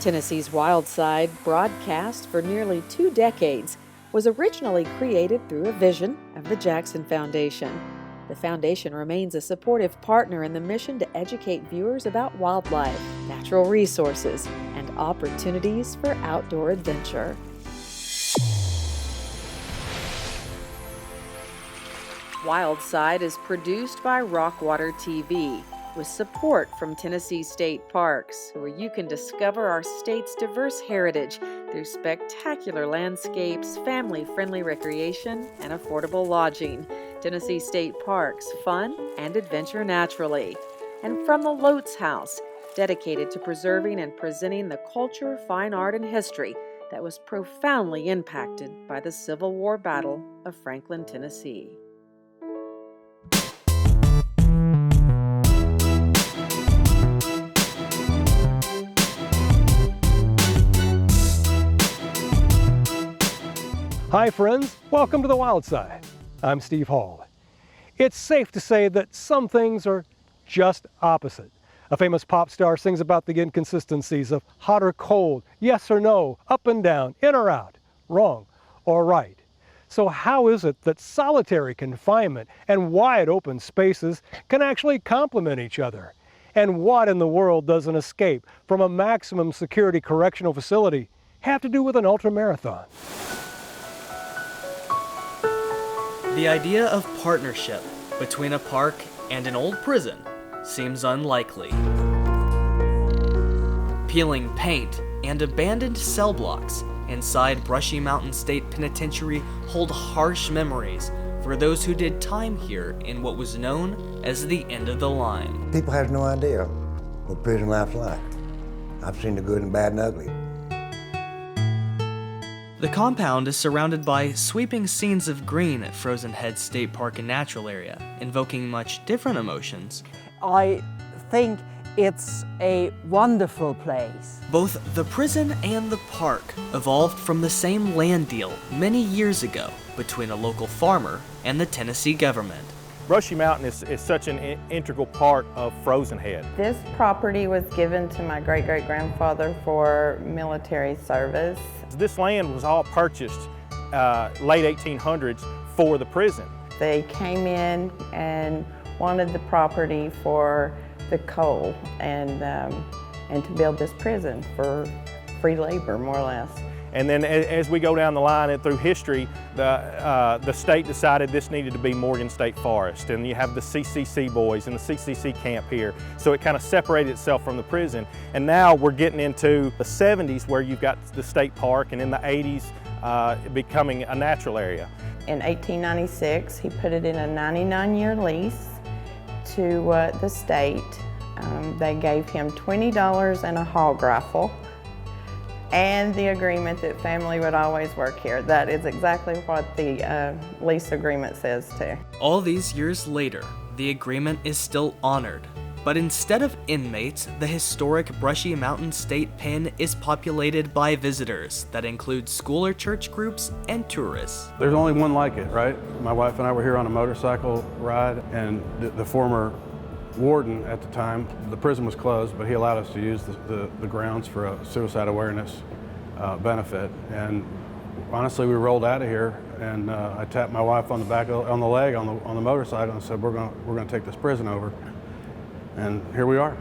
Tennessee's Wild Side, broadcast for nearly 2 decades, was originally created through a vision of the Jackson Foundation. The foundation remains a supportive partner in the mission to educate viewers about wildlife, natural resources, and opportunities for outdoor adventure. Wild Side is produced by Rockwater TV, with support from Tennessee State Parks, where you can discover our state's diverse heritage through spectacular landscapes, family-friendly recreation, and affordable lodging. Tennessee State Parks, fun and adventure naturally. And from the Lotes House, dedicated to preserving and presenting the culture, fine art, and history that was profoundly impacted by the Civil War Battle of Franklin, Tennessee. Hi friends, welcome to the Wild Side. I'm Steve Hall. It's safe to say that some things are just opposite. A famous pop star sings about the inconsistencies of hot or cold, yes or no, up and down, in or out, wrong or right. So how is it that solitary confinement and wide open spaces can actually complement each other? And what in the world does an escape from a maximum security correctional facility have to do with an ultramarathon? The idea of partnership between a park and an old prison seems unlikely. Peeling paint and abandoned cell blocks inside Brushy Mountain State Penitentiary hold harsh memories for those who did time here in what was known as the end of the line. People have no idea what prison life's like. I've seen the good and bad and ugly. The compound is surrounded by sweeping scenes of green at Frozen Head State Park and Natural Area, invoking much different emotions. I think it's a wonderful place. Both the prison and the park evolved from the same land deal many years ago between a local farmer and the Tennessee government. Brushy Mountain is such an integral part of Frozen Head. This property was given to my great-great-grandfather for military service. This land was all purchased late 1800s for the prison. They came in and wanted the property for the coal and to build this prison for free labor, more or less. And then as we go down the line and through history, the state decided this needed to be Morgan State Forest. And you have the CCC boys and the CCC camp here. So it kind of separated itself from the prison. And now we're getting into the 70s where you've got the state park, and in the 80s becoming a natural area. In 1896, he put it in a 99-year lease to the state. They gave him $20 and a hog rifle, and the agreement that family would always work here. That is exactly what the lease agreement says too. All these years later, the agreement is still honored. But instead of inmates, the historic Brushy Mountain State Pen is populated by visitors that include school or church groups and tourists. There's only one like it, right? My wife and I were here on a motorcycle ride, and the former warden at the time, the prison was closed, but he allowed us to use the grounds for a suicide awareness benefit. And honestly, we rolled out of here, and I tapped my wife on the leg on the motorcycle and said, we're going to take this prison over. And here we are.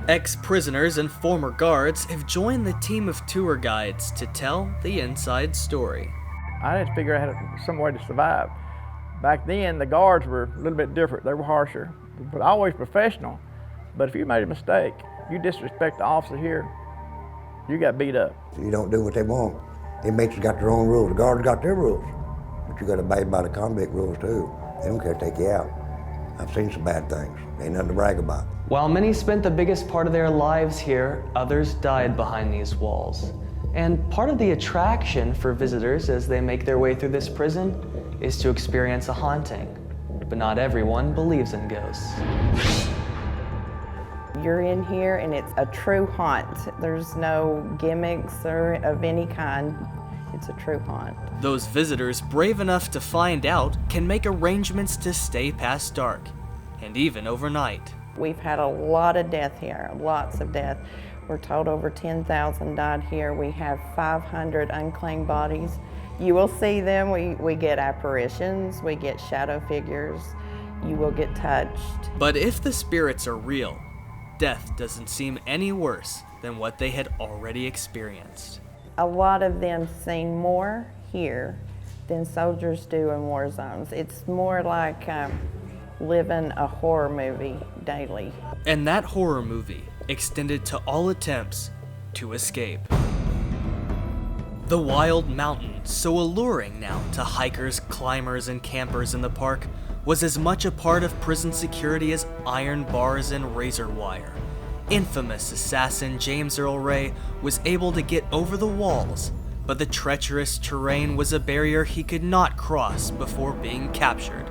Ex-prisoners and former guards have joined the team of tour guides to tell the inside story. I had to figure out some way to survive. Back then, the guards were a little bit different. They were harsher, but always professional. But if you made a mistake, you disrespect the officer here, you got beat up. You don't do what they want. Inmates got their own rules. The guards got their rules. But you got to abide by the convict rules too. They don't care to take you out. I've seen some bad things. Ain't nothing to brag about. While many spent the biggest part of their lives here, others died behind these walls. And part of the attraction for visitors as they make their way through this prison is to experience a haunting. But not everyone believes in ghosts. You're in here and it's a true haunt. There's no gimmicks or of any kind. It's a true haunt. Those visitors brave enough to find out can make arrangements to stay past dark, and even overnight. We've had a lot of death here, lots of death. We're told over 10,000 died here. We have 500 unclaimed bodies. You will see them. We get apparitions, we get shadow figures, you will get touched. But if the spirits are real, death doesn't seem any worse than what they had already experienced. A lot of them seem more here than soldiers do in war zones. It's more like living a horror movie daily. And that horror movie extended to all attempts to escape. The wild mountain, so alluring now to hikers, climbers, and campers in the park, was as much a part of prison security as iron bars and razor wire. Infamous assassin James Earl Ray was able to get over the walls, but the treacherous terrain was a barrier he could not cross before being captured.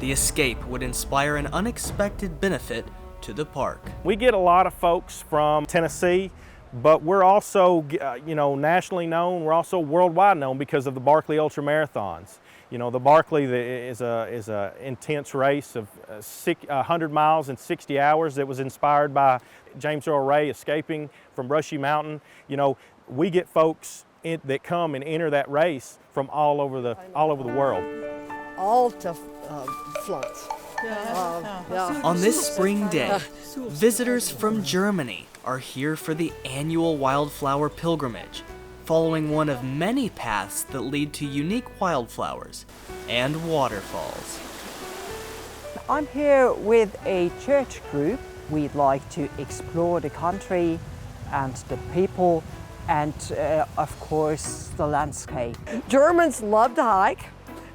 The escape would inspire an unexpected benefit to the park. We get a lot of folks from Tennessee, but we're also, nationally known. We're also worldwide known because of the Barkley Ultra Marathons. You know, the Barkley is a intense race of 100 miles in 60 hours that was inspired by James Earl Ray escaping from Brushy Mountain. You know, we get folks that come and enter that race from all over the world. All to floats. On this spring day, visitors from Germany are here for the annual Wildflower pilgrimage, following one of many paths that lead to unique wildflowers and waterfalls. I'm here with a church group. We'd like to explore the country and the people and, of course, the landscape. Germans love to hike,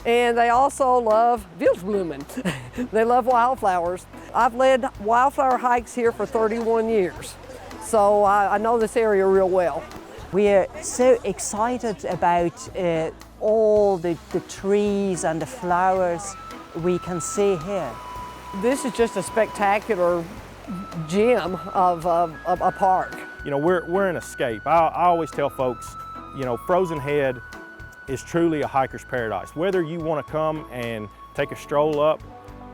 and they also love Wildblumen. They love wildflowers. I've led wildflower hikes here for 31 years, so I know this area real well. We're so excited about all the trees and the flowers we can see here. This is just a spectacular gem of a park. You know, we're an escape. I always tell folks, you know, Frozen Head is truly a hiker's paradise. Whether you want to come and take a stroll up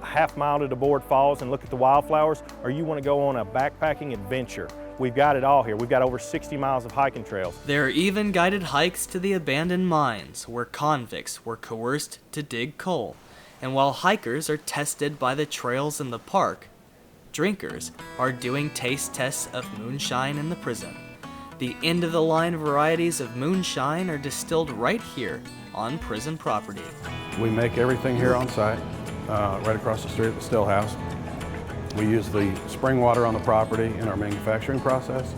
a half mile to the Board Falls and look at the wildflowers, or you want to go on a backpacking adventure, we've got it all here. We've got over 60 miles of hiking trails. There are even guided hikes to the abandoned mines where convicts were coerced to dig coal. And while hikers are tested by the trails in the park, drinkers are doing taste tests of moonshine in the prison. The end-of-the-line varieties of moonshine are distilled right here on prison property. We make everything here on site, right across the street at the still house. We use the spring water on the property in our manufacturing process.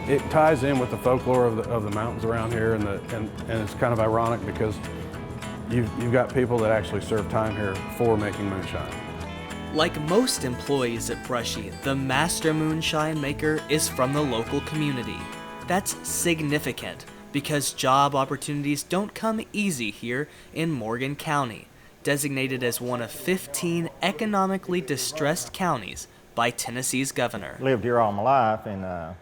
It ties in with the folklore of the mountains around here, and it's kind of ironic because you've got people that actually serve time here for making moonshine. Like most employees at Brushy, the master moonshine maker is from the local community. That's significant because job opportunities don't come easy here in Morgan County, designated as one of 15 economically distressed counties by Tennessee's governor. Lived here all my life, and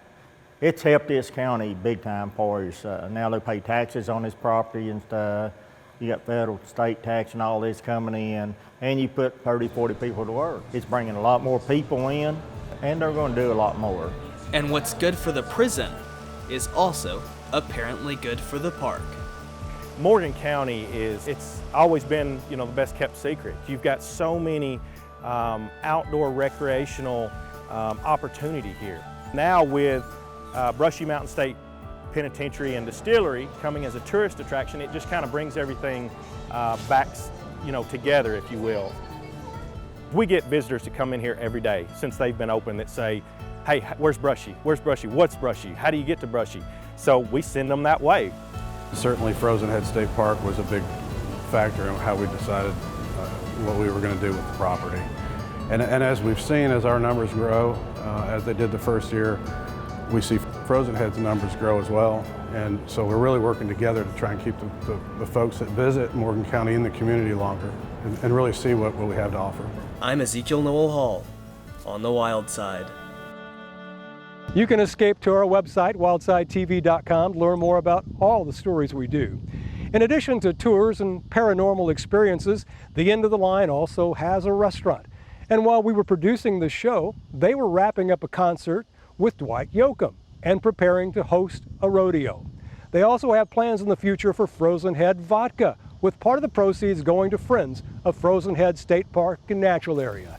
it's helped this county big time for us. Now they pay taxes on this property and stuff. You got federal, state tax and all this coming in, and you put 30, 40 people to work. It's bringing a lot more people in, and they're going to do a lot more. And what's good for the prison is also apparently good for the park. Morgan County it's always been, you know, the best kept secret. You've got so many outdoor recreational opportunity here. Now with Brushy Mountain State Penitentiary and Distillery coming as a tourist attraction, it just kind of brings everything back, you know, together, if you will. We get visitors to come in here every day since they've been open that say, hey, where's Brushy? Where's Brushy? What's Brushy? How do you get to Brushy? So we send them that way. Certainly Frozen Head State Park was a big factor in how we decided what we were going to do with the property. And as we've seen, as our numbers grow, as they did the first year, we see Frozen Head's numbers grow as well. And so we're really working together to try and keep the folks that visit Morgan County in the community longer and really see what we have to offer. I'm Ezekiel Noel Hall on the Wild Side. You can escape to our website, wildsidetv.com, to learn more about all the stories we do. In addition to tours and paranormal experiences, the End of the Line also has a restaurant. And while we were producing the show, they were wrapping up a concert with Dwight Yoakam. and preparing to host a rodeo. They also have plans in the future for Frozen Head Vodka, with part of the proceeds going to Friends of Frozen Head State Park and Natural Area.